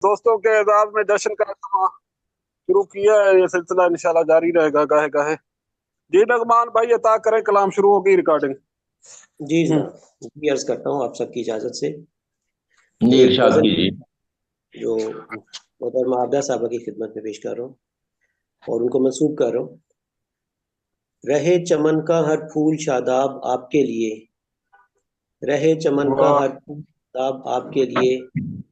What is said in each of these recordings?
دوستوں کے اعزاز میں جشن کا اہتمام شروع کیا ہے. یہ سلسلہ انشاءاللہ جاری رہے گا گاہے گاہے. جی نغمان بھائی عطا کریں، کلام شروع ہوگی ریکارڈنگ. جی جناب، جی عرض کرتا ہوں آپ سب کی اجازت سے جی ایک ارشاد غزل کیجیے. جو محترمہ عابدہ صاحبہ کی خدمت میں پیش کر رہا ہوں اور ان کو منسوب کر رہا ہوں. رہے چمن کا ہر پھول شاداب آپ کے لیے، رہے چمن کا واہ ہر پھول شاداب آپ کے لیے،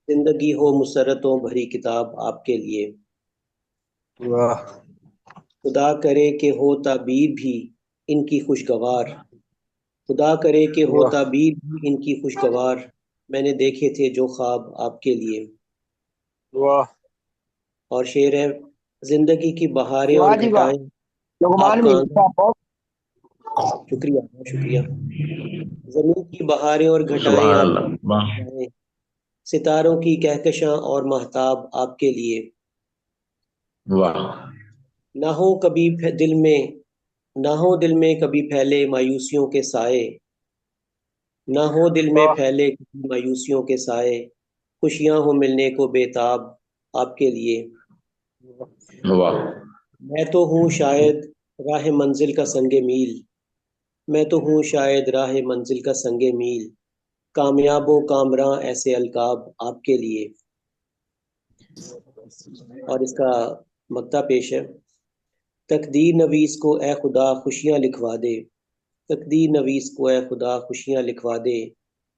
زندگی ہو مسرتوں بھری کتاب آپ کے لیے. واہ خدا کرے کہ ہو تعبیر بھی ان کی خوشگوار، خدا کرے کہ ہو واہ تعبیر بھی ان کی خوشگوار، میں نے دیکھے تھے جو خواب آپ کے لیے. واہ اور شعر ہے، زندگی کی بہاریں اور واہ جی واہ، گھٹائیں آپ لقمان کا بھی آنگن. شکریہ بہت شکریہ. زمین کی بہاریں اور گھٹائیں سبحان آپ اللہ. کا واہ جائیں، ستاروں کی کہکشاں اور مہتاب آپ کے لیے. واہ نہ ہو کبھی دل میں، نہ ہو دل میں کبھی پھیلے مایوسیوں کے سائے، نہ ہو دل میں واہ پھیلے کبھی مایوسیوں کے سائے، خوشیاں ہو ملنے کو بےتاب آپ کے لیے. واہ میں تو ہوں شاید راہ منزل کا سنگ میل، میں تو ہوں شاید راہ منزل کا سنگ میل، کامیاب و کامراں ایسے القاب آپ کے لیے. اور اس کا مقطع پیش ہے. تقدیر نویس کو اے خدا خوشیاں لکھوا دے، تقدیر نویس کو اے خدا خوشیاں لکھوا دے،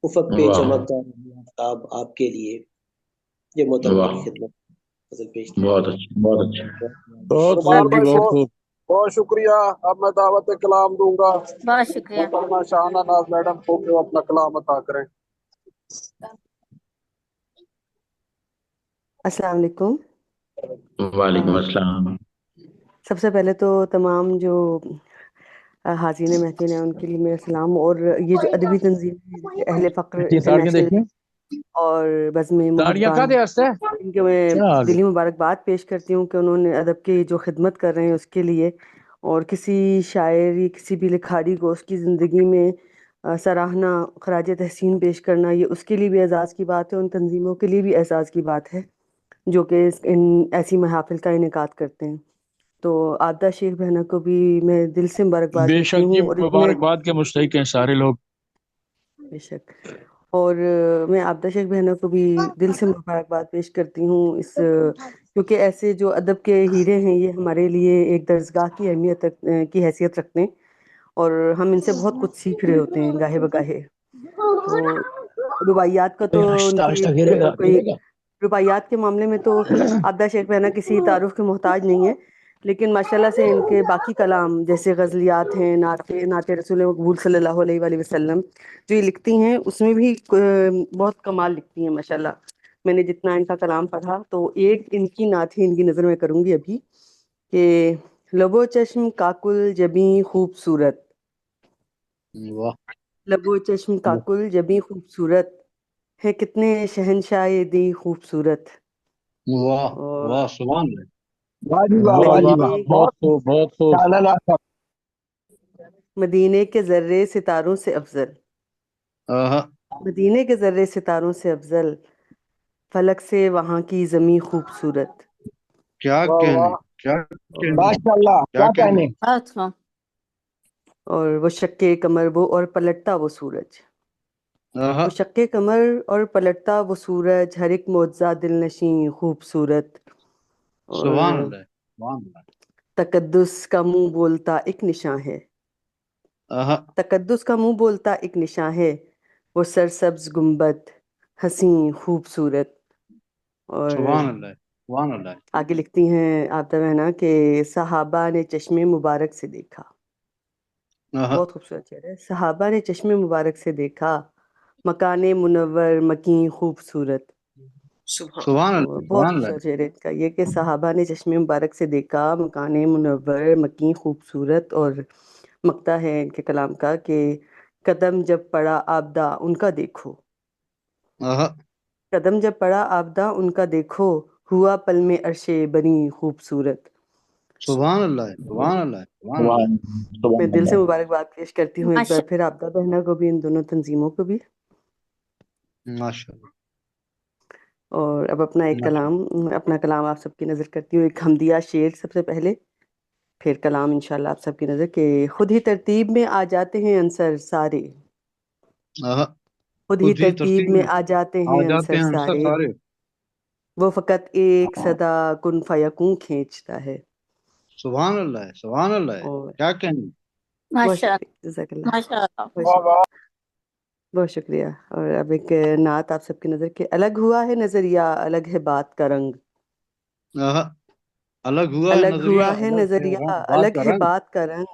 افق پہ واہ چمکتا رہے آفتاب آپ کے لیے. یہ محترمہ واہ کی خدمت غزل پیش کی. بہت اچھا بہت اچھا. بہت نغمان خوب جی، بھائی بہت بہت خوب. بہت شکریہ. اب میں دعوت کلام دوں گا بہت شکریہ. محترمہ شاہانہ ناز میڈم کو کہ وہ اپنا کلام عطا کریں. السلام علیکم. وعلیکم السلام. سب سے پہلے تو تمام جو حاضرین محفل ہیں ان کے لیے میرا سلام، اور یہ جو ادبی تنظیم ہے اہل فقر یہ ساڑیاں انٹرنیشنل دیکھیں، اور بزم ساڑیاں کا محبان، دے ہستے ان کے میں کیا آ گئے. دلی مبارکباد پیش کرتی ہوں کہ انہوں نے ادب کی جو خدمت کر رہے ہیں اس کے لیے، اور کسی شاعر یا کسی بھی لکھاری کو اس کی زندگی میں سراہنا، خراج تحسین پیش کرنا، یہ اس کے لیے بھی اعزاز کی بات ہے، ان تنظیموں کے لیے بھی اعزاز کی بات ہے جو کہ ان ایسی محافل کا انعقاد کرتے ہیں. تو عابدہ شیخ بہنوں کو بھی میں دل سے مبارکباد بے کرتی شک جی، ہوں، اور اتنے مبارکباد کے مستحق ہیں سارے لوگ. بے شک. اور میں عابدہ شیخ بہنوں کو بھی دل سے مبارکباد پیش کرتی ہوں اس کیونکہ ایسے جو ادب کے ہیرے ہیں یہ ہمارے لیے ایک درسگاہ کی اہمیت کی حیثیت رکھتے ہیں، اور ہم ان سے بہت کچھ سیکھ رہے ہوتے ہیں گاہے بگاہے. تو رباعیات کا تو ان کی آہستہ گرے گا کوئی، رباعیات کے معاملے میں تو عابدہ شیخ بہنہ کسی تعارف کے محتاج نہیں ہے، لیکن ماشاءاللہ سے ان کے باقی کلام جیسے غزلیات ہیں، نعت رسول مقبول صلی اللہ علیہ وآلہ وسلم جو یہ لکھتی ہیں اس میں بھی بہت کمال لکھتی ہیں ماشاءاللہ. میں نے جتنا ان کا کلام پڑھا تو ایک ان کی نعت ہی ان کی نظر میں کروں گی ابھی کہ لب و چشم کاکل جبیں خوبصورت، واہ لب و چشم کاکل جبیں خوبصورت ہے، کتنے شہنشاہ دی خوبصورت. واہ اور واہ سبحان اللہ. واہ جی واہ، واہ واہ جی واہ، واہ، مدینے بہت بہت خوب بہت خوب. شانہ ناز. مدینے کے ذرے ستاروں سے افضل، آہا. مدینے کے ذرے ستاروں سے افضل، فلک سے وہاں کی زمین خوبصورت. کیا واہ کہنے، واہ کیا اور کہنے، ماشاء اللہ، کیا کیا کہنے. کہنے. بہت خوب. اور وہ شکے کمر وہ اور پلٹتا وہ سورج، آہا. وہ شکے کمر اور پلٹتا وہ سورج، ہر ایک معجزہ دل نشیں خوبصورت. اور سبحان اللہ سبحان اللہ. تقدس کا منہ بولتا ایک نشاں ہے، آہا. تقدس کا منہ بولتا ایک نشاں ہے، وہ سرسبز گنبد حسین خوبصورت. اور سبحان اللہ سبحان اللہ. آگے لکھتی ہیں عابدہ بہنہ کہ صحابہ نے چشم مبارک سے دیکھا، آہا. بہت خوبصورت شعر ہے. صحابہ نے چشم مبارک سے دیکھا، مکان منور مکین خوبصورت. سبحان اللہ بہت سبحان اللہ. خوبصورت شعر ہے اس کا یہ کہ صحابہ نے چشم مبارک سے دیکھا، مکان منور مکین خوبصورت. اور مقطع ہے ان کے کلام کا کہ قدم جب پڑا آبدہ ان کا دیکھو، آہا. قدم جب پڑا آبدہ ان کا دیکھو، ہوا پل میں عرش بنی خوبصورت. سبحان اللہ سبحان اللہ سبحان اللہ. میں سبحان دل سے اللہ. مبارکباد پیش کرتی ہوں ایک بار پھر عابدہ بہنہ کو بھی، ان دونوں تنظیموں کو بھی. ماشاء اللہ. اور اب اپنا کلام آپ سب کی نظر کرتی ہوں. ایک حمدیہ شعر سب سے پہلے، پھر کلام انشاءاللہ آپ سب کی نظر. کہ خود ہی ترتیب میں آ جاتے ہیں عنصر سارے، خود ہی ترتیب میں آ جاتے ہیں عنصر سارے، وہ فقط ایک صدا کن فیکون کھینچتا ہے. سبحان اللہ ہے، سبحان اللہ ہے، اور کیا کہنے. بہت شکریہ، جزاک اللہ، بہت واہ شکریہ، واہ. بہت شکریہ. اور اب ایک نعت آپ سب کی نظر کہ الگ ہوا ہے نظریہ الگ ہے بات کا رنگ، الگ ہوا ہے الگ نظریہ ہوا ہے الگ نظریہ ہے بات الگ کا ہے رنگ. بات کا رنگ،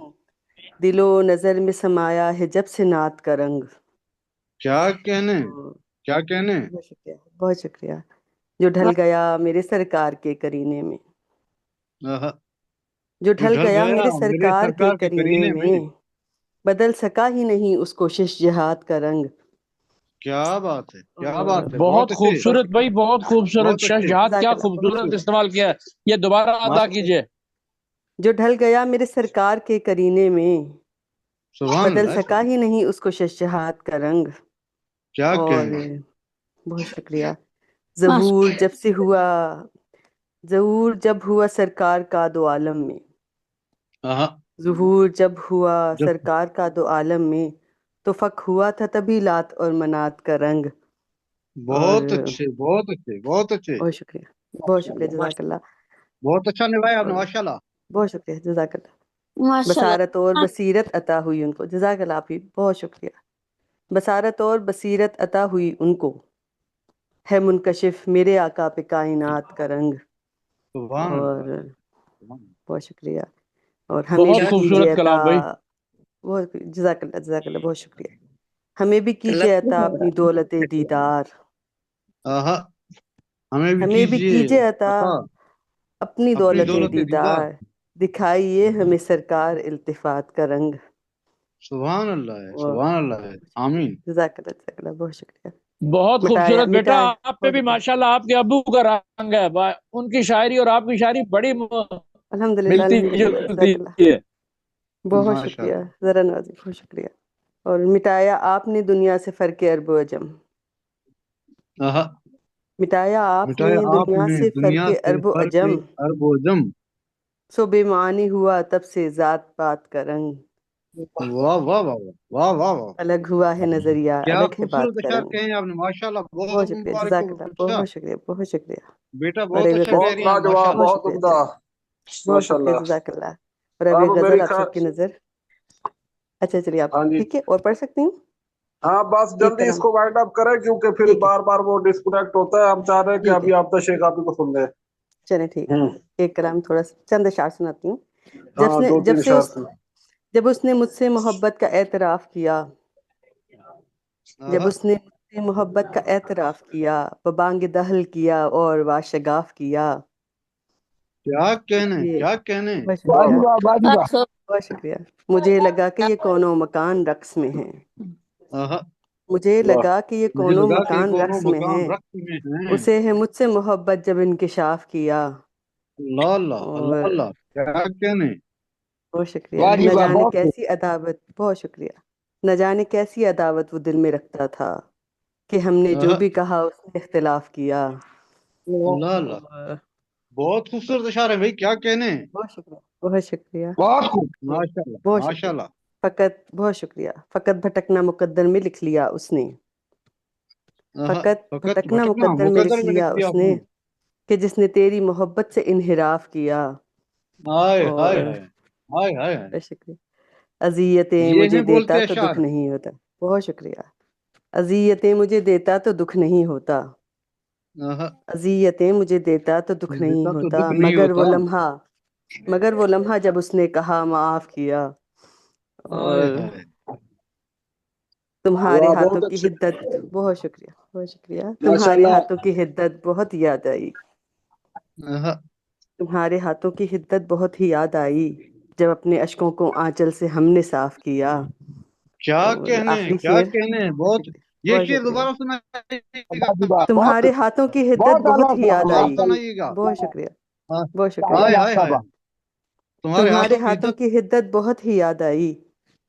دل و نظر میں سمایا ہے جب سے نعت کا رنگ. کیا کہنے، کیا کہنے. بہت شکریہ، بہت شکریہ. جو ڈھل گیا میرے سرکار کے کرینے میں، جو ڈھل گیا میرے سرکار کے کرینے میں، بدل سکا ہی نہیں اس کوشش جہاد کا رنگ. کیا بات ہے، کیا بات ہے. بہت اچھے، خوبصورت بھائی، بہت خوبصورت. بہت اچھے. جہاد جزاک کیا اللہ، بہت خوبصورت شکریہ. استعمال کیا ہے، یہ دوبارہ ادا کیجئے. جو ڈھل گیا میرے سرکار کے کرینے میں، سبحان بدل اللہ. سکا ہی نہیں اس کوشش جہاد کا رنگ. کیا اور کہنے. بہت شکریہ. ظہور جب ہوا سرکار کا دو عالم میں، ظہور جب ہوا سرکار کا دو عالم میں، تو فک ہوا تھا تبھی لات اور منات کا رنگ. بہت اور اچھے، بہت اچھے، بہت اچھے. بہت شکریہ، بہت شکریہ، جزاک اللہ. بہت اچھا نبھایا آپ نے، اور ماشاء اللہ. بہت شکریہ، جزاک اللہ. بصارت اور بصیرت عطا ہوئی ان کو، جزاک اللہ آپ ہی، بہت شکریہ. بصارت اور بصیرت عطا ہوئی ان کو، ہے منکشف میرے آقا پہ کائنات کا رنگ. سبحان اور اللہ. بہت شکریہ. اور ہمیں بہت بھی خوبصورت کیجیے عطا، کلام بھائی. بہت جزاک اللہ، جزاک اللہ، بہت شکریہ. ہمیں بھی کیجیے عطا اپنی دولت دیدار، ہمیں بھی ہمیں بھی کیجیے عطا عطا اپنی اپنی دولت دولت دیدار. دیدار، دکھائیے ہمیں سرکار التفات کا رنگ. سبحان اللہ ہے، اور سبحان اللہ ہے. آمین. جزاک اللہ، جزاک اللہ، بہت شکریہ. بہت خوبصورت بیٹا، مٹائے آپ پہ بھی ماشاءاللہ آپ کے ابو کا رنگ ہے. ان کی شاعری اور آپ کی شاعری بڑی الحمدللہ، ملتی الحمدللہ، جلتی جزاک اللہ، ہے. بہت ماشاء شکریہ، اللہ. ذرا نوازی، بہت شکریہ. اور مٹایا آپ نے دنیا سے فرق عرب و عجم، مٹایا آپ نے مٹایا آپ دنیا نے سے دنیا فرق سے عرب و فرق عجم، عرب و عجم. سو بے معنی ہوا تب سے ذات پات کا رنگ. واہ واہ واہ واہ واہ واہ. الگ ہوا ہے نظریہ کیا الگ ہے خوبصورت بات کا اشعار رنگ. کہے ہیں آپ نے، ماشاءاللہ. بہت بہت شکریہ، مبارک جزاک ہو اللہ، بچہ. بہت شکریہ، بہت شکریہ. بیٹا اور بہت اب ایک اچھا کہہ بہت رہی غزل، ہیں آپ، لاجواب، ماشاءاللہ. بہت بہت شکریہ، عمدہ. بہت ماشاء شکریہ، اللہ. جزاک اللہ. اور اب ایک اب غزل میری آپ سب کی نظر. اچھا چلیے آپ ہاں جی، ٹھیک ہے، اور پڑھ سکتی ہوں ہاں بس ایک جلدی اس کلام. کو وائنڈ اپ کریں کیونکہ پھر ٹھیک ہے، بار بار وہ ڈسکنیکٹ ہوتا ہے. ہم چاہ رہے ہیں کہ ٹھیک ہے، ابھی آپ شیخ آپ کو سن لیں. چلیں ٹھیک ہے. ایک کلام تھوڑا سا چند اشعار سناتی ہوں. ہاں، دو تین اشعار سے. جب اس نے مجھ سے محبت کا اعتراف کیا، جب اس نے مجھ سے محبت کا اعتراف کیا، بانگ دہل کیا اور واشگاف کیا. کیا کہنے، یہ کیا کہنے. بہت واہ شکریہ، جی واہ، واہ جی واہ. بہت شکریہ. مجھے لگا کہ یہ کونوں مکان رقص میں ہیں، مجھے واہ لگا کہ یہ مجھے کونوں لگا کہ یہ مکان کونوں رقص میں مقام ہیں، رقص میں ہیں. اسے ہے مجھ سے محبت جب انکشاف کیا. اللہ اللہ، اللہ اور اللہ. کیا کہنے. بہت شکریہ. واہ جی نہ واہ، جانے بہت خوب. کیسی عداوت، بہت شکریہ. نہ جانے کیسی عداوت وہ دل میں رکھتا تھا، کہ ہم نے جو بھی کہا اس نے اختلاف کیا. اللہ اللہ. اور بہت خوبصورت اشعار ہے بھائی، کیا کہنے. بہت شکریہ، بہت شکریہ، بہت خوب. ماشاءاللہ، بہت شکریہ. ماشاءاللہ. بہت شکریہ. فقط بھٹکنا مقدر میں لکھ لیا اس نے، فقط فقط بھٹکنا بھٹکنا مقدر میں مقدر لکھ میں لیا لکھ دیا اس آپ نے، نے. کہ جس نے تیری محبت سے انحراف کیا. ہائے ہائے اور ہائے ہائے ہائے ہائے. بہت شکریہ. اذیتیں یہ مجھے ہیں دیتا بولتے تو اشعار. دکھ نہیں ہوتا. بہت شکریہ. اذیتیں مجھے دیتا تو دکھ نہیں ہوتا، اذیتیں مجھے دیتا تو دکھ نہیں دیتا تو ہوتا، دکھ نہیں ہوتا. مگر وہ لمحہ جب اس نے کہا معاف کیا. ہائے اور ہائے. تمہارے واہ ہاتھوں بہت کی اچھے. حدت، بہت شکریہ، بہت شکریہ. ماشاء تمہارے اللہ. ہاتھوں کی حدت بہت یاد آئی، تمہارے ہاتھوں کی حدت بہت ہی یاد آئی، جب اپنے اشکوں کو آنچل سے ہم نے صاف کیا. کیا اور کہنے، آخری کیا شعر. کہنے. بہت بہت. شکریہ، یہ بہت شعر شکریہ. دوبارہ سنائیے واہ جی گا. واہ، بہت تمہارے ہاتھوں کی حدت بہت اعلیٰ، بہت ہی یاد دوبارہ آئی. سنائیے گا. بہت شکریہ، ہاں. بہت شکریہ. ہائے شاباش ہائے ہائے. شاباش. تمہارے تمہارے ہاتھوں کی ہاتھوں عزت. کی حدت بہت ہی یاد آئی،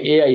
AI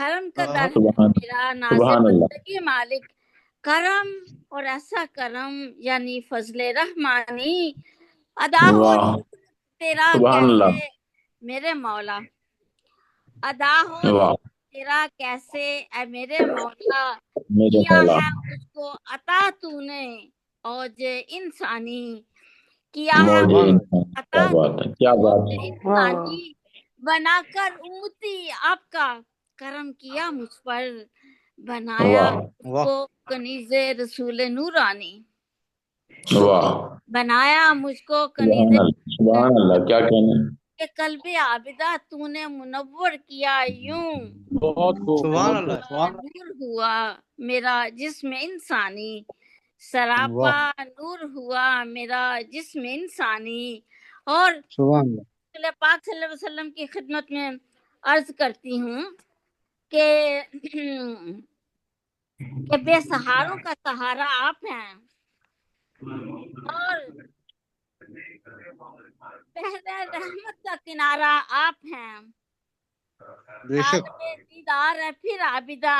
حرم کا در ہے سبحان میرا ناز سبحان اللہ بندگی مالک، کرم اور ایسا کرم یعنی فضل رحمانی ادا ہو واہ تیرا سبحان اللہ کیسے میرے مولا، ادا ہو واہ تیرا کیسے اے میرے مولا، میرے کیا مولا ہے مجھ کو عطا تو نے اوج انسانی، کیا ہے موج سبحان اللہ انسان کیا عطا بات ہے کیا بات اوج ہے واہ واہ انسانی، بنا کر امتی آپ کا کرم کیا مجھ پر، بنایا واہ مجھ واہ کو کنیز رسول نورانی، واہ بنایا مجھ کو کنیز سبحان اللہ سبحان اللہ کیا کہنے کہ قلب عابدہ تو نے منور کیا یوں، بہت خوب سبحان بہت اللہ خوب سبحان نور ہوا میرا جسم انسانی، اللہ سراپا واہ نور ہوا میرا جسم انسانی۔ اور سبحان اللہ رسول پاک صلی اللہ علیہ وسلم کی خدمت میں عرض کرتی ہوں کہ بے سہاروں کا سہارا آپ ہیں، اور بحر رحمت کا کنارہ آپ ہیں، بے شک طالب دیدار ہے پھر عابدہ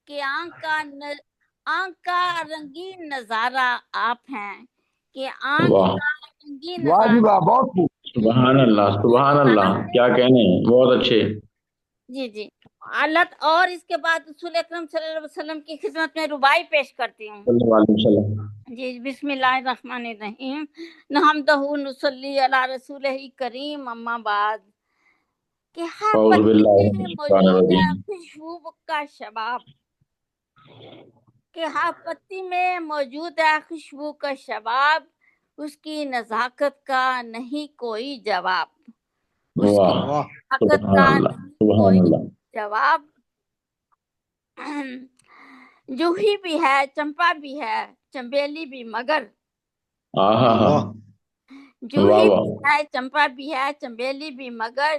کہ آنکھ کا رنگین نظارہ آپ ہیں، کہ آنکھ واہ کا رنگین واہ جی نظارہ واہ بہت خوب سبحان اللہ کیا کہنے بہت اچھے جی جی اللہ۔ اور اس کے بعد رسول اکرم صلی اللہ علیہ وسلم کی خدمت میں ربائی پیش کرتی ہوں۔ صلی اللہ علیہ وسلم جی بسم اللہ الرحمن الرحیم، نحمدہ نصلی علی رسولہ کریم، اما بعد، کہ ہر اعوذ پتی باللہ میں من الشیطان موجود ہے الرجیم خوشبو کا شباب، کہ ہر پتی میں موجود ہے خوشبو کا شباب، اس کی نزاکت کا نہیں کوئی جواب، اس کی واہ واہ نزاکت سبحان کا اللہ نہیں سبحان کوئی اللہ جواب، جوہی بھی ہے چمپا بھی ہے چمبیلی بھی مگر، آہا ہا واہ جوہی واہ بھی ہے چمپا بھی ہے چمبیلی بھی مگر،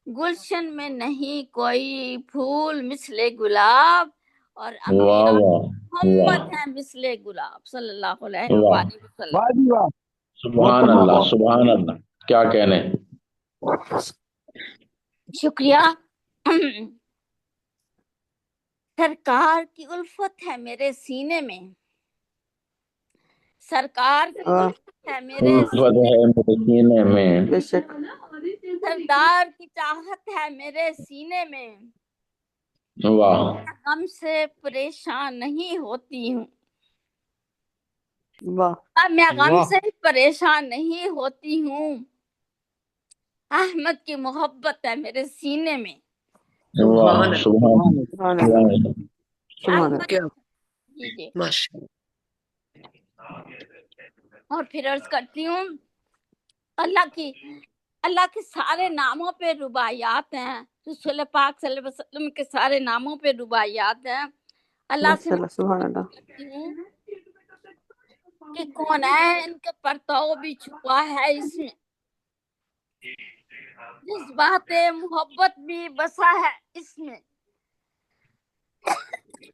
گلشن میں نہیں کوئی پھول مثل گلاب، اور واہ انبیاء واہ محمد ہیں مثل گلاب صلی اللہ علیہ واہ وآلہ وسلم۔ واہ جی واہ سبحان اللہ سبحان اللہ کیا کہنے شکریہ۔ سرکار کی الفت ہے میرے سینے میں، سرکار کی واہ الفت ہے میرے الفت ہے میرے سینے میں بے شک سردار کی چاہت ہے میرے سینے میں، واہ غم سے پریشان نہیں ہوتی ہوں، واہ اب میں غم واہ سے پریشان نہیں ہوتی ہوں، احمد کی محبت ہے میرے سینے میں، واہ سبحان سبحان اللہ اللہ سبحان احمد اللہ جی جی۔ اور پھر عرض کرتی ہوں اللہ کے سارے ناموں پہ رباعیات ہیں، رسول پاک صلی اللہ علیہ وسلم کے سارے ناموں پہ رباعیات ہیں۔ اللہ سے ماشاء اللہ سبحان اللہ کرتی ہوں کہ کونین کے پرتو بھی چھپا ہے اس میں، جذبات محبت بھی بسا ہے اس میں،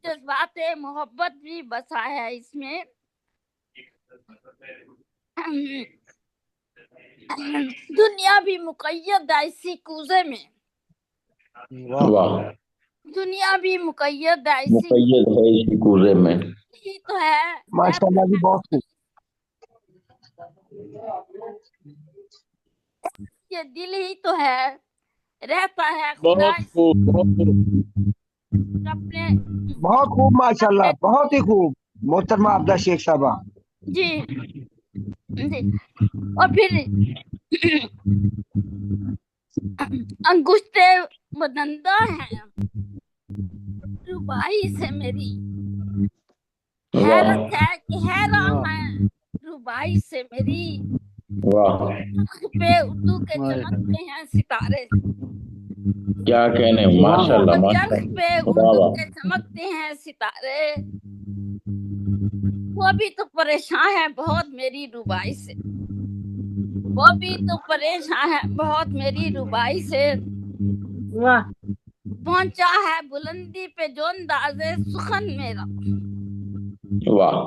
جذبات محبت بھی بسا ہے اس میں، دنیا بھی مقید ہے اسی کوزے میں، واہ واہ دنیا بھی مقید ہے اسی مقید ہے اسی کوزے میں ہی تو ہے، ماشاء اللہ جی بہت خوب یہ دل ہی تو ہے، رہتا ہے خدا بہت خوب بہت خوب اپنے بہت خوب ماشاء اللہ بہت ہی خوب محترمہ عبدہ شیخ صاحبہ جی جی۔ اور پھر انگشتے بدندہ ہیں ربائی سے میری، واہ حیرت ہے کہ حیران ہے ربائی سے میری، واہ چرخ پہ اردو کے چمکتے ہیں ستارے، کیا کہنے ماشاء اللہ ماشاء چرخ پہ اللہ واہ اردو واہ کے چمکتے ہیں ستارے، وہ بھی تو پریشان ہے بہت میری ربائی سے، وہ بھی تو پریشان ہے بہت میری ربائی سے، پہنچا ہے بلندی پہ جو انداز سخن میرا، واہ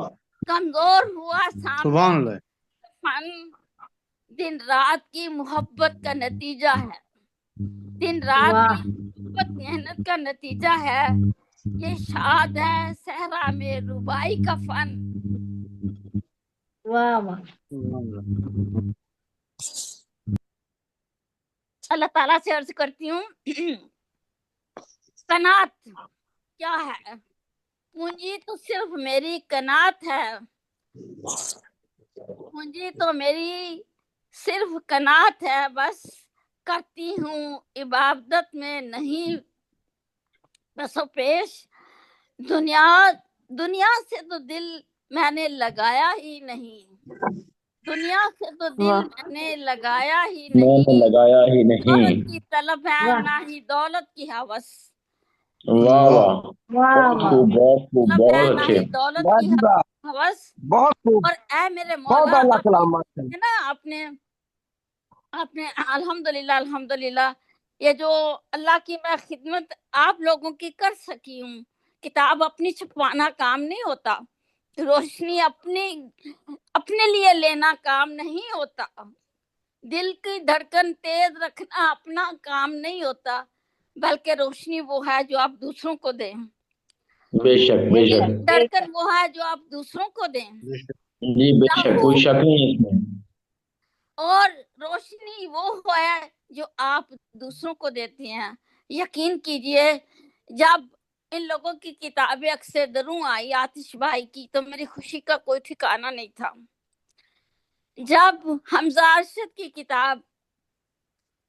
کمزور ہوا سامنے سبحان اللہ فن، دن رات کی محبت کا نتیجہ ہے، دن رات کی محبت محنت کا نتیجہ ہے، یہ شاد ہے صحرا میں ربائی کا فن۔ واہ واہ، اللہ تعالیٰ سے عرض کرتی ہوں قناعت کیا ہے؟ پونجی تو صرف میری قناعت ہے، پونجی تو میری صرف قناعت ہے، بس کرتی ہوں عبادت میں نہیں بسو پیش۔ دنیا سے تو دل میں نے لگایا ہی نہیں، دنیا سے تو دل واہ میں نے لگایا ہی میں نے نہیں، لگایا ہی دولت نہیں۔ کی طلب ہے واہ نہ ہی دولت کی ہوس، واہ واہ، واہ بہت واہ، خوب بہت خوب، طلب ہے بہت نہ اچھے۔ ہی دولت واہ کی جی واہ، ہوس۔ بہت خوب، اور اے میرے بہت مولا، اعلیٰ آپ کلام ماشاء نے نا آپ نے الحمدللہ یہ جو اللہ کی میں خدمت آپ لوگوں کی کر سکی ہوں۔ کتاب اپنی چھپوانا کام نہیں ہوتا، روشنی اپنے لیے لینا کام نہیں ہوتا، دل کی دھڑکن تیز رکھنا اپنا کام نہیں ہوتا، بلکہ روشنی وہ ہے جو آپ دوسروں کو دیں، بے شک بے بے شک، شک بے دھڑکن شک، وہ ہے جو آپ دوسروں کو دیں، جی بے شک، لہو کوئی شک نہیں ہے اس میں۔ اور روشنی وہ ہے جو آپ دوسروں کو دیتے ہیں۔ یقین کیجئے جب ان لوگوں کی کتابیں اکثر دروں آئی آتش بھائی کی تو میری خوشی کا کوئی ٹھکانہ نہیں تھا۔ جب حمزہ ارشد کی کتاب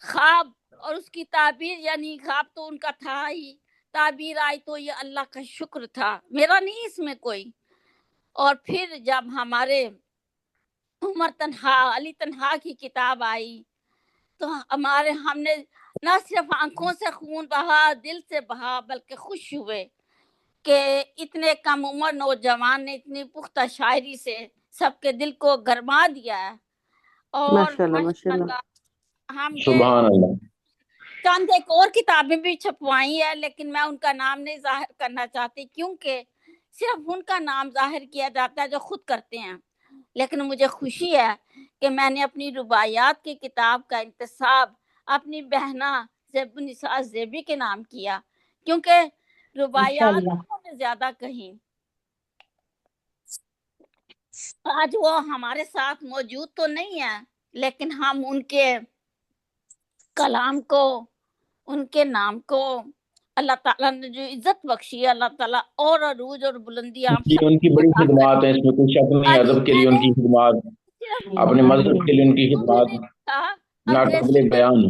خواب اور اس کی تعبیر، یعنی خواب تو ان کا تھا ہی، تعبیر آئی تو یہ اللہ کا شکر تھا، میرا نہیں اس میں کوئی۔ اور پھر جب ہمارے عمر تنہا علی تنہا کی کتاب آئی تو ہم نے نہ صرف آنکھوں سے خون بہا، دل سے بہا، بلکہ خوش ہوئے کہ اتنے کم عمر نوجوان نے اتنی پختہ شاعری سے سب کے دل کو گرما دیا ہے۔ اور ماشاءاللہ ماشاءاللہ، ماشاءاللہ ہم یہ سبحان اللہ۔ چند ایک اور کتابیں بھی چھپوائی ہیں، لیکن میں ان کا نام نہیں ظاہر کرنا چاہتی کیونکہ صرف ان کا نام ظاہر کیا جاتا ہے جو خود کرتے ہیں۔ لیکن مجھے خوشی ہے کہ میں نے اپنی رباعیات کی کتاب کا انتساب اپنی بہنا زیب النساء زیبی کے نام کیا، کیونکہ رباعیات ماشاءاللہ، انہوں نے زیادہ کہیں۔ آج وہ ہمارے ساتھ موجود تو نہیں ہے، لیکن ہم ان کے کلام کو، ان کے نام کو اللہ تعالیٰ نے جو عزت بخشی ہے، اللہ تعالیٰ اور عروج اور بلندی آپ جی سب ان کی کو بڑی عطا خدمات کرے۔ ہیں، اس میں کوئی شک نہیں ہے، آج ادب کے میں لیے ان نے کی خدمات، صرف اپنے مذہب کے لیے ان کی اردو میں خدمات نہیں لکھا، ناقابل انگریزی میں بیان۔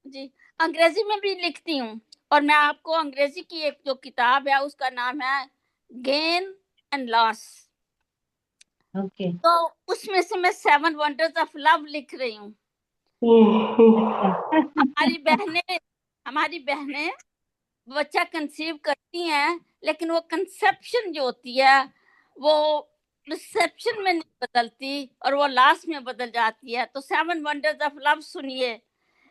جی انگریزی میں بھی لکھتی ہوں، اور میں آپ کو انگریزی کی ایک جو کتاب ہے اس کا نام ہے گین اینڈ لاس، اوکے، تو اس میں سے میں 7 ونڈرز آف لو لکھ رہی ہوں۔ ہماری بہنیں بچہ کنسیو کرتی ہیں، لیکن وہ کنسپشن جو ہوتی ہے وہ ریسپشن میں نہیں بدلتی اور وہ لاسٹ میں بدل جاتی ہے۔ تو 7 ونڈرز آف لو سنیے۔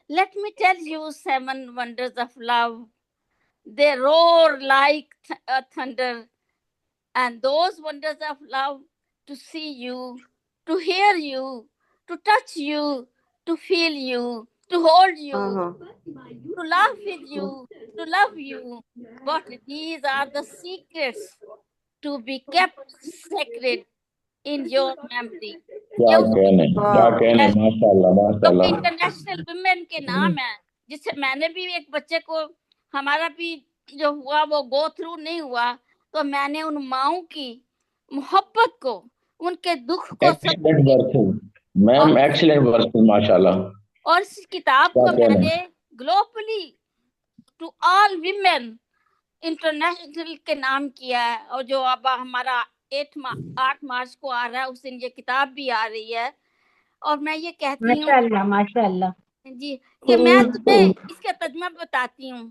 Let me tell you 7 wonders of love. They roar like thunder, and those wonders of love, to see you, to hear you, to touch you, to feel you, to hold you, ہاں ہاں، to laugh with you, to love you. But these are the secrets to be kept sacred in your memory. کیا یہ اس کہنے، کیا واہ کہنے، ماشاء اللہ ماشاء جو کہ اللہ۔ انٹرنیشنل ویمن کے نام ہے، جس سے میں نے بھی ایک بچے کو، ہمارا بھی جو ہوا وہ گو تھرو نہیں ہوا، تو میں نے ان ماؤں کی محبت کو، ان کے دکھ کو ایکسیلنٹ سمجھی، ورسز اور میم، ایکسیلنٹ ورسز ماشاء اللہ، اور اس کتاب کیا کو میں کہنے۔ نے globally to all women international کے نام کیا ہے، اور جو اب ہمارا 8 مارچ کو آ رہا ہے اس دن یہ کتاب بھی آ رہی ہے۔ اور میں یہ کہتی ہوں ماشاءاللہ ماشاءاللہ، جی کہ میں تمہیں اس کا ترجمہ بتاتی ہوں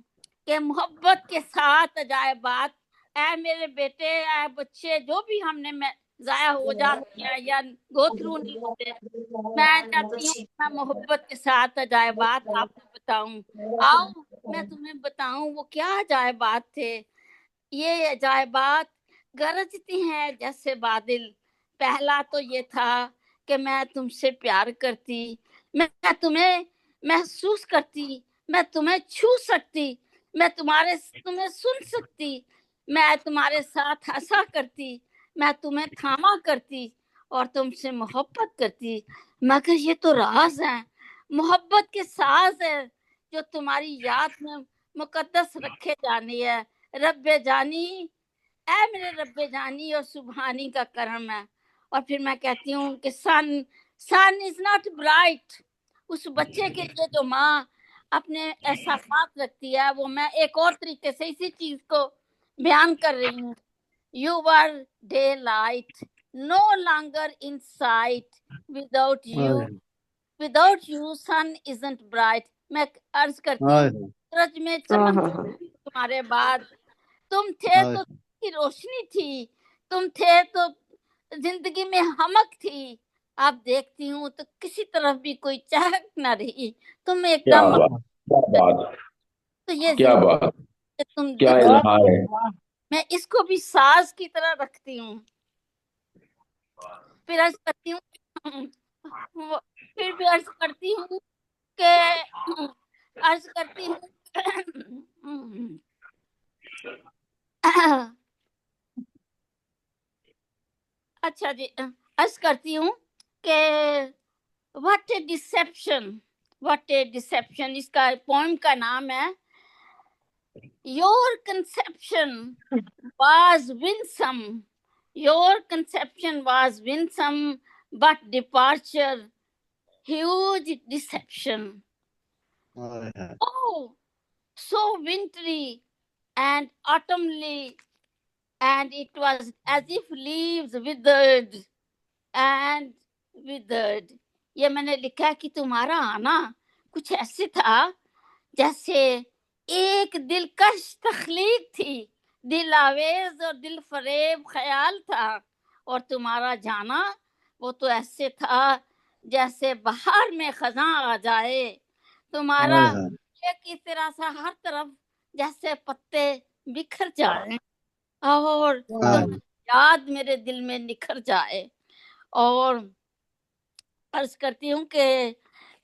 کہ محبت کے ساتھ عجائبات، اے میرے بیٹے، اے بچے، جو بھی ہم نے ضائع ہو جاتے ہیں یا گو تھرو نہیں ہوتے، میں چاہتی ہوں کہ میں محبت کے ساتھ عجائبات آپ کو بتاؤں۔ آؤ میں تمہیں بتاؤں وہ کیا عجائبات تھے۔ یہ عجائبات گرجتی ہیں جیسے بادل۔ پہلا تو یہ تھا کہ میں تم سے پیار کرتی، میں تمہیں محسوس کرتی، میں تمہیں چھو سکتی، میں تمہیں سن سکتی، میں تمہارے ساتھ ہنسا کرتی، میں تمہیں تھاما کرتی اور تم سے محبت کرتی، مگر یہ تو راز ہے، محبت کے ساز ہے جو تمہاری یاد میں مقدس رکھے جانی ہے۔ رب جانی، اے میرے رب جانی اور سبحانی کا کرم ہے۔ اور پھر میں کہتی ہوں کہ سن از ناٹ برائٹ، اس بچے کے لیے جو ماں اپنے احساسات رکھتی ہے، وہ میں ایک اور طریقے سے اسی چیز کو بیان کر رہی ہوں۔ You were daylight, no longer in sight. Without you, sun isn't bright. میں عرض کرتی ہوں سورج میں چمک تمہارے بعد، تم تھے تو کی روشنی تھی، تم تھے تو زندگی میں ہمک تھی، اب دیکھتی ہوں تو کسی طرف بھی کوئی چہک نہ رہی، تم ایک کیا دم بات، کیا بات، تو یہ کیا بات، تم کیا دکھ، الہام ہے۔ میں اس کو بھی ساز کی طرح رکھتی ہوں۔ پھر عرض کرتی ہوں پھر بھی عرض کرتی ہوں کہ عرض کرتی ہوں اچھا جی، عرض کرتی ہوں کہ واٹ اے ڈسیپشن، اس کا پوئم کا نام ہے your conception was winsome, but departure huge deception. Oh, so wintry and autumnly, and it was as if leaves withered. یہ میں نے لکھا کہ تمہارا آنا کچھ ایسے تھا جیسے ایک دلکش تخلیق تھی، دل آویز اور دل فریب خیال تھا، اور تمہارا جانا وہ تو ایسے تھا جیسے بہار میں خزاں آ جائے، تمہارا ایک اس طرح سے ہر طرف جیسے پتے بکھر جائیں اور یاد میرے دل میں نکھر جائے۔ اور عرض کرتی ہوں کہ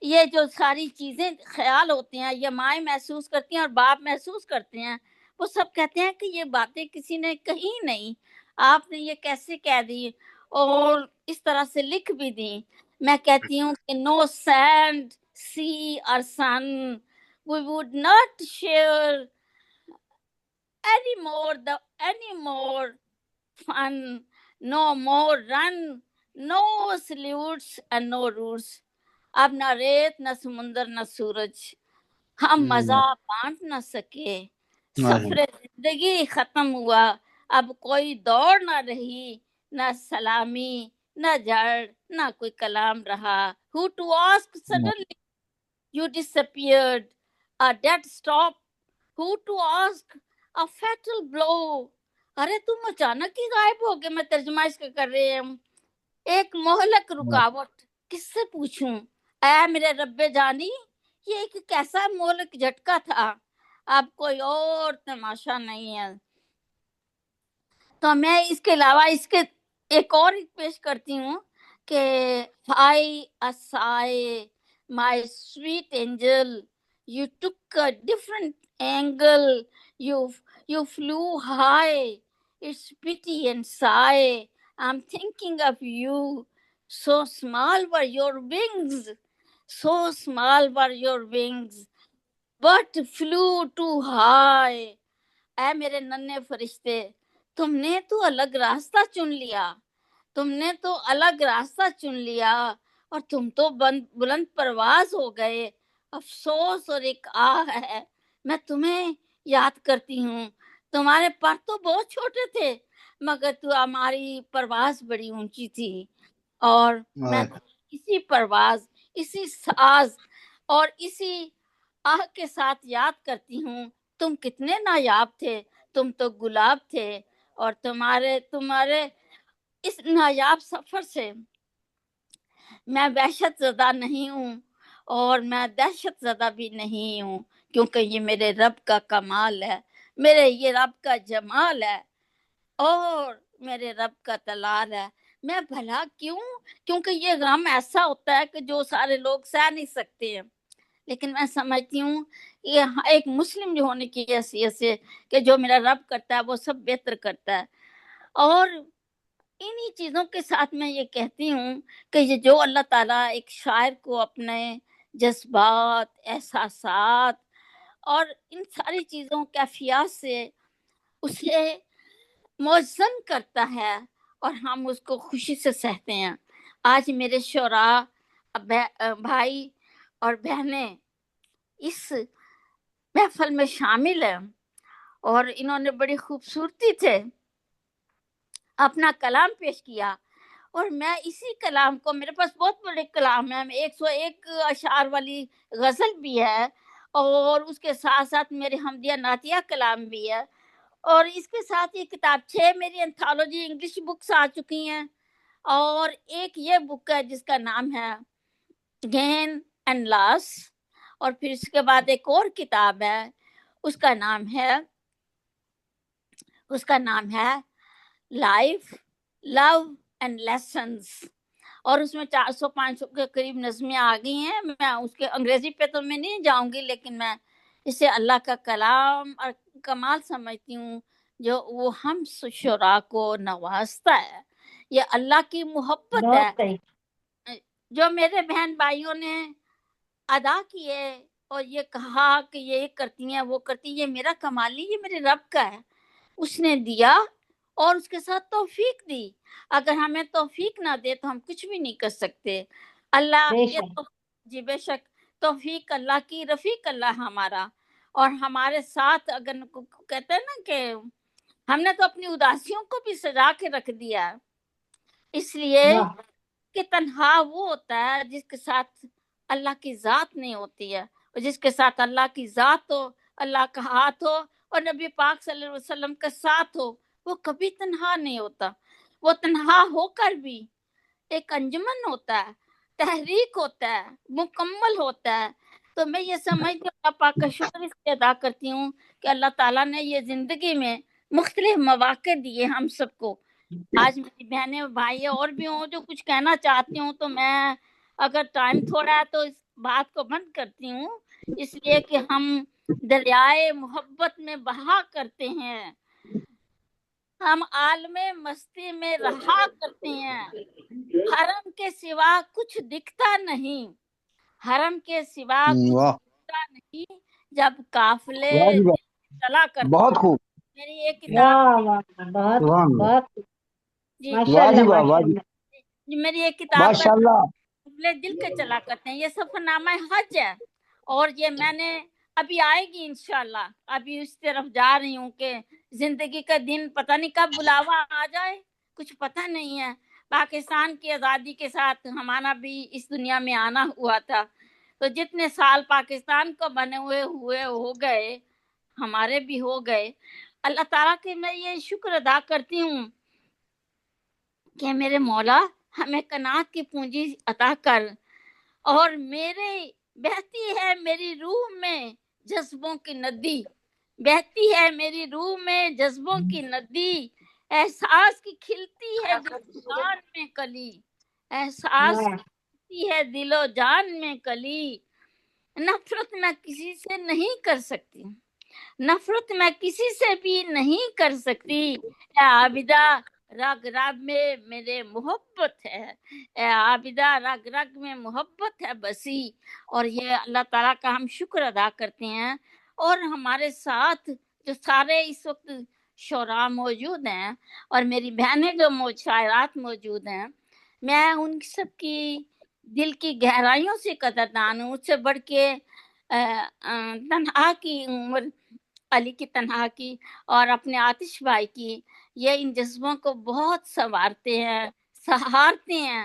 یہ جو ساری چیزیں خیال ہوتی ہیں، یہ مائیں محسوس کرتی ہیں اور باپ محسوس کرتے ہیں، وہ سب کہتے ہیں کہ یہ باتیں کسی نے کہی نہیں، آپ نے یہ کیسے کہہ دی اور اس طرح سے لکھ بھی دی۔ میں کہتی ہوں کہ نو سینڈ سی اور سن we would not share any more fun, no more run, no salutes and no roots. اب نہ ریت نہ سمندر نہ سورج، ہم مزہ بانٹ نہ سکے، سفر زندگی ختم ہوا، اب کوئی دوڑ نہ رہی، نہ سلامی نہ جڑ نہ کوئی کلام رہا۔ Who to ask suddenly you disappeared, a dead stop. Who to ask a fatal blow. ارے تم اچانک ہی غائب ہو گئے، میں ترجمہ اس کا کر رہی ہوں۔ ایک مہلک رکاوٹ، کس سے پوچھوں اے میرے رب جانی، یہ ایک کیسا مہلک جھٹکا تھا، اب کوئی اور تماشا نہیں ہے۔ تو میں اس کے علاوہ اس کے ایک اور پیش کرتی ہوں کہ high اسائے my sweet angel, you took a different angle, you flew high, it's pity and sigh, I'm thinking of you, so small were your wings, but flew too high. اے میرے ننھے فرشتے، تم نے تو الگ راستہ چن لیا اور تم تو بلند پرواز ہو گئے، افسوس اور ایک آہ ہے، میں تمہیں یاد کرتی ہوں، تمہارے پر تو بہت چھوٹے تھے مگر تو ہماری پرواز بڑی اونچی تھی، اور میں اسی پرواز، اسی ساز اور اسی آہ کے ساتھ یاد کرتی ہوں، تم کتنے نایاب تھے، تم تو گلاب تھے، اور تمہارے اس نایاب سفر سے میں وحشت زدہ نہیں ہوں اور میں دہشت زدہ بھی نہیں ہوں، کیونکہ یہ میرے رب کا کمال ہے، یہ رب کا جمال ہے اور میرے رب کا طلال ہے۔ میں بھلا کیونکہ یہ غم ایسا ہوتا ہے کہ جو سارے لوگ سہ نہیں سکتے ہیں، لیکن میں سمجھتی ہوں یہ ایک مسلم جو ہونے کی حیثیت سے کہ جو میرا رب کرتا ہے وہ سب بہتر کرتا ہے. اور انہی چیزوں کے ساتھ میں یہ کہتی ہوں کہ یہ جو اللہ تعالیٰ ایک شاعر کو اپنے جذبات، احساسات اور ان ساری چیزوں کیفیات سے اسے موزن کرتا ہے اور ہم اس کو خوشی سے سہتے ہیں. آج میرے شعراء بھائی اور بہنیں اس محفل میں شامل ہیں اور انہوں نے بڑی خوبصورتی سے اپنا کلام پیش کیا، اور میں اسی کلام کو، میرے پاس بہت بڑے کلام ہیں، 101 اشعار والی غزل بھی ہے اور اس کے ساتھ ساتھ میرے حمدیہ نعتیہ کلام بھی ہے، اور اس کے ساتھ یہ کتاب 6 میری انتھالوجی انگلش بکس آ چکی ہیں، اور ایک یہ بک ہے جس کا نام ہے گین اینڈ لاس، اور پھر اس کے بعد ایک اور کتاب ہے اس کا نام ہے لائف، لو اینڈ لیسنز، اور اس میں 400-500 کے قریب نظمیں آ گئی ہیں. میں اس کے انگریزی پہ تو میں نہیں جاؤں گی، لیکن میں اسے اللہ کا کلام اور کمال سمجھتی ہوں جو وہ ہم شعراء کو نوازتا ہے. یہ اللہ کی محبت ہے بہت صحیح. جو میرے بہن بھائیوں نے ادا کیے اور یہ کہا کہ یہ کرتی ہیں وہ کرتی ہیں، یہ میرا کمال نہیں، یہ میرے رب کا ہے. اس نے دیا اور اس کے ساتھ توفیق دی. اگر ہمیں توفیق نہ دے تو ہم کچھ بھی نہیں کر سکتے. اللہ بے یہ شک. جی بے شک توفیق اللہ کی، رفیق اللہ ہمارا، اور ہمارے ساتھ. اگر کہتے ہیں نا کہ ہم نے تو اپنی اداسیوں کو بھی سجا کے رکھ دیا، اس لیے واہ. کہ تنہا وہ ہوتا ہے جس کے ساتھ اللہ کی ذات نہیں ہوتی ہے، اور جس کے ساتھ اللہ کی ذات ہو، اللہ کا ہاتھ ہو اور نبی پاک صلی اللہ علیہ وسلم کا ساتھ ہو، وہ کبھی تنہا نہیں ہوتا. وہ تنہا ہو کر بھی ایک انجمن ہوتا ہے، تحریک ہوتا ہے، مکمل ہوتا ہے. تو میں یہ سمجھتی ہوں، اللہ پاک کا شکر اس لیے ادا کرتی ہوں کہ اللہ تعالیٰ نے یہ زندگی میں مختلف مواقع دیے ہم سب کو. آج میری بہنیں اور بھائی اور بھی ہوں جو کچھ کہنا چاہتی ہوں، تو میں اگر ٹائم تھوڑا ہے تو اس بات کو بند کرتی ہوں، اس لیے کہ ہم دریائے محبت میں بہا کرتے ہیں، ہم عالم مستی میں رہا کرتے ہیں. حرم کے سوا کچھ دکھتا نہیں، حرم کے سوا کچھ واہ. دکھتا نہیں، جب قافلے واہ جی واہ، چلا کرتے بہت ہیں. خوب. میری ایک کتاب واہ واہ، بہت سبحان اللہ. بہت جی ماشاء واہ جی اللہ واہ، واہ ماشاء جی، جی میری ایک کتاب ہے ماشاء اللہ. قافلے دل کے چلا کرتے ہیں، یہ سفر نامہ حج ہے، اور یہ میں نے ابھی آئے گی انشاءاللہ. ابھی اس طرف جا رہی ہوں کہ زندگی کا دن پتہ نہیں کب بلاوا آ جائے، کچھ پتہ نہیں ہے. پاکستان کی آزادی کے ساتھ ہمارا بھی اس دنیا میں آنا ہوا تھا، تو جتنے سال پاکستان کو بنے ہوئے ہو گئے، ہمارے بھی ہو گئے. اللہ تعالیٰ کے میں یہ شکر ادا کرتی ہوں کہ میرے مولا ہمیں قناعت کی پونجی عطا کر، اور میرے بہتی ہے میری روح میں جذبوں کی ندی، بہتی ہے میری روح میں جذبوں کی ندی، احساس کی کھلتی ہے دل و جان میں کلی، احساس واہ. کی کھلتی ہے دل و جان میں کلی. نفرت میں کسی سے نہیں کر سکتی، نفرت میں کسی سے بھی نہیں کر سکتی. اے عابدہ رگ رگ میں میرے محبت ہے، اے عابدہ رگ رگ میں محبت ہے بسی. اور یہ اللہ تعالیٰ کا ہم شکر ادا کرتے ہیں. اور ہمارے ساتھ جو سارے اس وقت شعراء موجود ہیں اور میری بہنیں جو شاعرات موجود ہیں، میں ان سب کی دل کی گہرائیوں سے قدردان ہوں. اس سے بڑھ کے تنہا کی عمر علی کی تنہا کی اور اپنے آتش بھائی کی، یہ ان جذبوں کو بہت سنوارتے ہیں، سہارتے ہیں